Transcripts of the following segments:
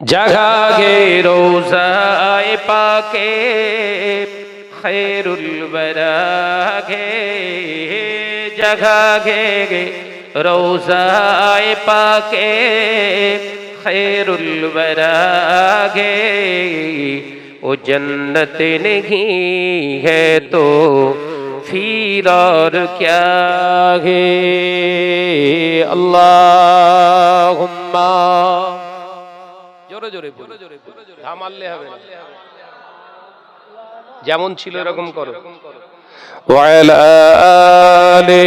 जगा गे रोज़ाए पाके खैरुल वरा गे, जगा गे रोज़ाए पाके खैरुल वरा गे। वो जन्नत नहीं है तो फिर और क्या है। अल्लाहुम्मा জোরে জোরে ধাম মারলে হবে না, যেমন ছিল এরকম করো। ওয়ালা আলে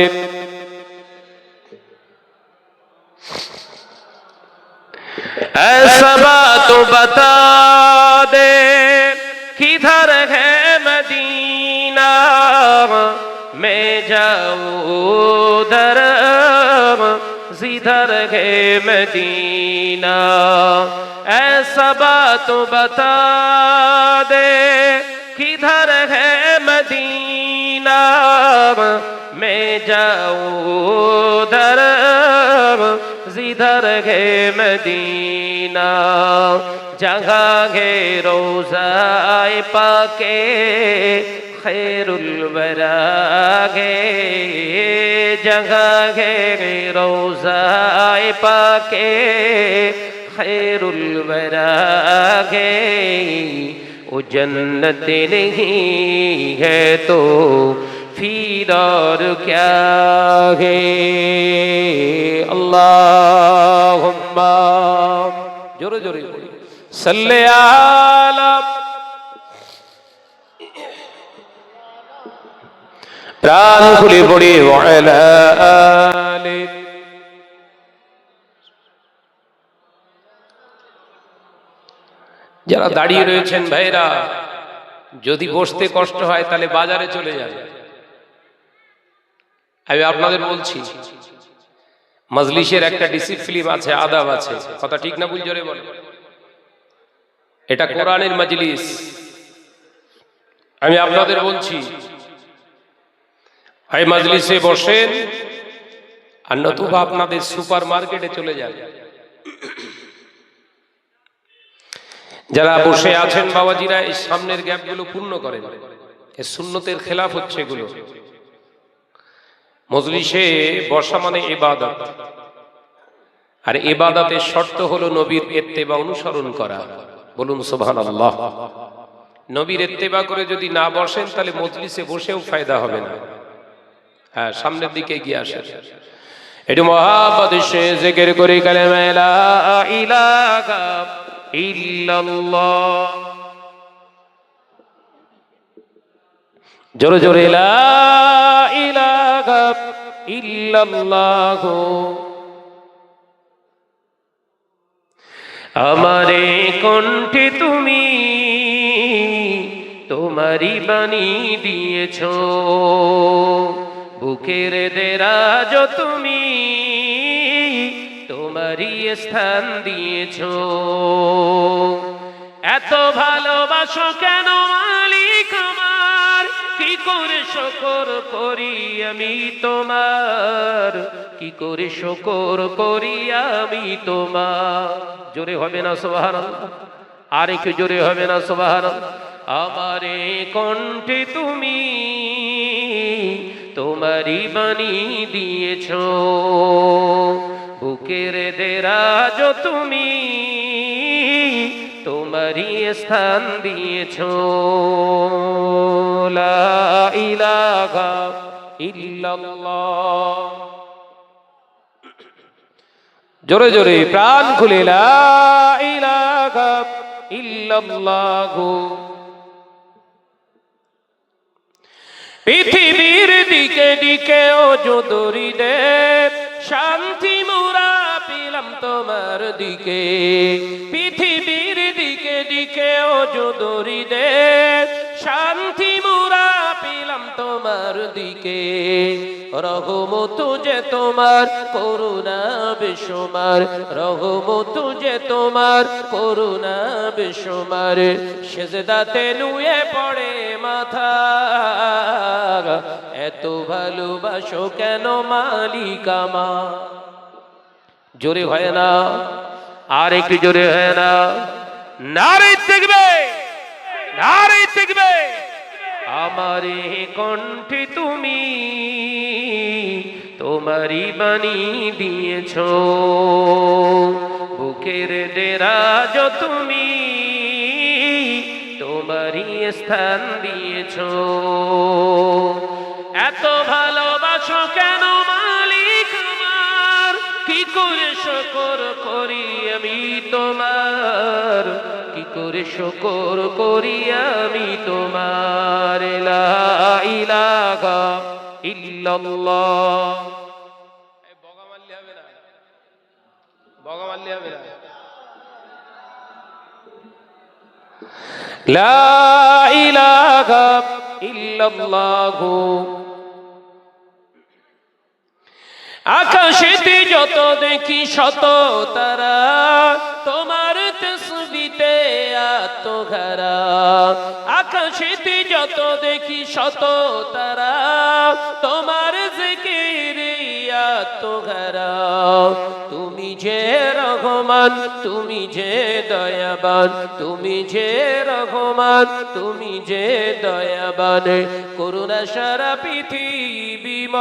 ऐसा बात बता दे किधर है मदीना, मैं जाऊं उधर जिधर है मदीना। ऐसा बात बता दे किधर है मदीना, मैं जाऊं उधर जिधर है मदीना। जहाँ है रोज़ाए पाके खैरुल वरा गे, जहाँ है रोज़ाए पाके खैरुल वरा गे। वो जन्नत नहीं है तो फिर और क्या है। अल्लाहुम्मा जोरे जोरे सल्ले आला প্রাণ খুলে পড়ে ওয়ালা আলে। যারা দাঁড়িয়ে রয়েছেন ভাইরা, যদি বসতে কষ্ট হয় তাহলে বাজারে চলে যান। আমি আপনাদের বলছি, মজলিসের একটা ডিসিপ্লিন আছে, আদাব আছে, কথা ঠিক না ভুল জোরে বলেন। এটা কোরআনের মজলিস। আমি আপনাদের বলছি, এই মজলিসে বসেন আর নতুবা আপনাদের সুপার মার্কেটে চলে যান। যারা বসে আছেন বাবাজিরা, এই সামনের গ্যাপগুলো পূর্ণ করেন। এই সুন্নতের খেলাফ হচ্ছে এগুলো। মজলিসে বসা মানে ইবাদত, আর ইবাদতের শর্ত হলো নবীর ইত্তেবা অনুসরণ করা। বলুন সুবহানাল্লাহ। নবীর ইত্তেবা করে যদি না বসেন তাহলে মজলিসে বসেও ফায়দা হবে না। হ্যাঁ, সামনের দিকে এগিয়ে আসেন, একটু মহাব্বত সে জিকির করে কালেমা লা ইলাহা ইল্লাল্লাহ। জোরে জোরে লা ইলাহা ইল্লাল্লাহ। আমারে কণ্ঠে তুমি তোমারি বাণী দিয়েছো, বুকের দেরাজ তুমি তোমারি স্থান দিয়েছো। এত ভালোবাসো কেন মালিক আমার, কি করে শুকর করি আমি তোমার, কি করে শুকর করি আমি তোমার। জোরে হবে না সুবহানাল্লাহ? আর একটু জোরে হবে না সুবহানাল্লাহ? আমারে কণ্ঠে তুমি তোমারি বাণী দিয়েছো, বুকের দেরাজ তুমি তোমারি স্থান দিয়েছো। লা ইলাহা ইল্লাল্লাহ। জোরে জোরে প্রাণ খুলে লা ইলাহা ইল্লাল্লাহ। পৃথিবীর দিকে দিকে ও যদুরি দে, শান্তি মোরা পেলাম তোমার দিকে। পৃথিবীর দিকে দিকে ও যদুরি দে, শান্তি মোরা পেলাম তোমার দিকে। রহমত যে তোমার, করুণা বেশুমার, রহমত যে তোমার, করুণা বেশুমার। সেজদাতে নুয়ে পড়ে মাথা, এত ভালোবাসো কেন মালিক আমার। জোরে হয় না? আর একটু জোরে হয় না, নারে তাকবীর, নারে তাকবীর। আমারে কণ্ঠে তুমি তোমারই বাণী দিয়েছো, বুকের দেরাজ তুমি তোমারই স্থান দিয়েছো। এত ভালোবাসো কেন মালিক আমার, কি করে শুকর করি আমি তোমার, কি করে শুকর করি আমি তোমার। লা ইলাহা ইল্লাল্লাহ। বগা মারলে হবে না, বগা মারলে হবে না। লা ইলাহা ইল্লাল্লাহু। আকাশেতে যত দেখি শত তারা, তোমার তাসবিতে আত্মঘারা। আকাশেতে যত দেখি শত তারা, তোমার জিকিরে আত্মঘারা। তুমি যে রহমান, তুমি যে দয়াবান, তুমি যে রহমান, তুমি যে দয়াবান, করুণা সারা পৃথিবীময়,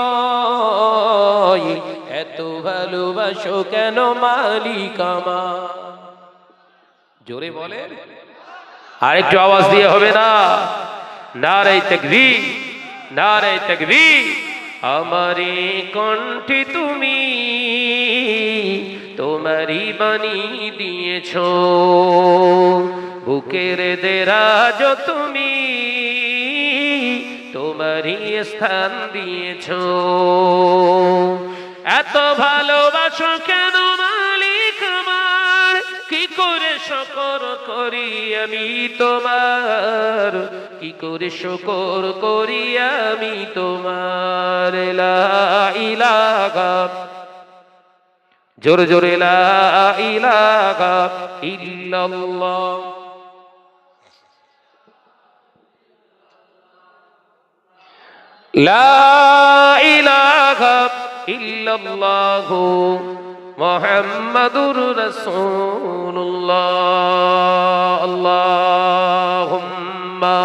এত ভালোবাসো কেন মালিক আমার। জোরে বলে, আরেকটু আওয়াজ দিয়ে হবে না, নারে তাকবীর, নারে তাকবীর। আমারে কণ্ঠে তুমি তোমারই বাণী দিয়েছো, বুকের দেরাজ তুমি তোমারই স্থান দিয়েছো। এত ভালোবাসো কেন মালিক আমার, কি করে শুকর করি আমি তোমার, কি করে শুকর করি আমি তোমার। লা ইলাহা, জোরে জোরে লা ইলাহা ইল্লাল্লাহ। লা ইলাহা ইল্লাল্লাহু মুহাম্মাদুর রাসূলুল্লাহ। আল্লাহুম্মা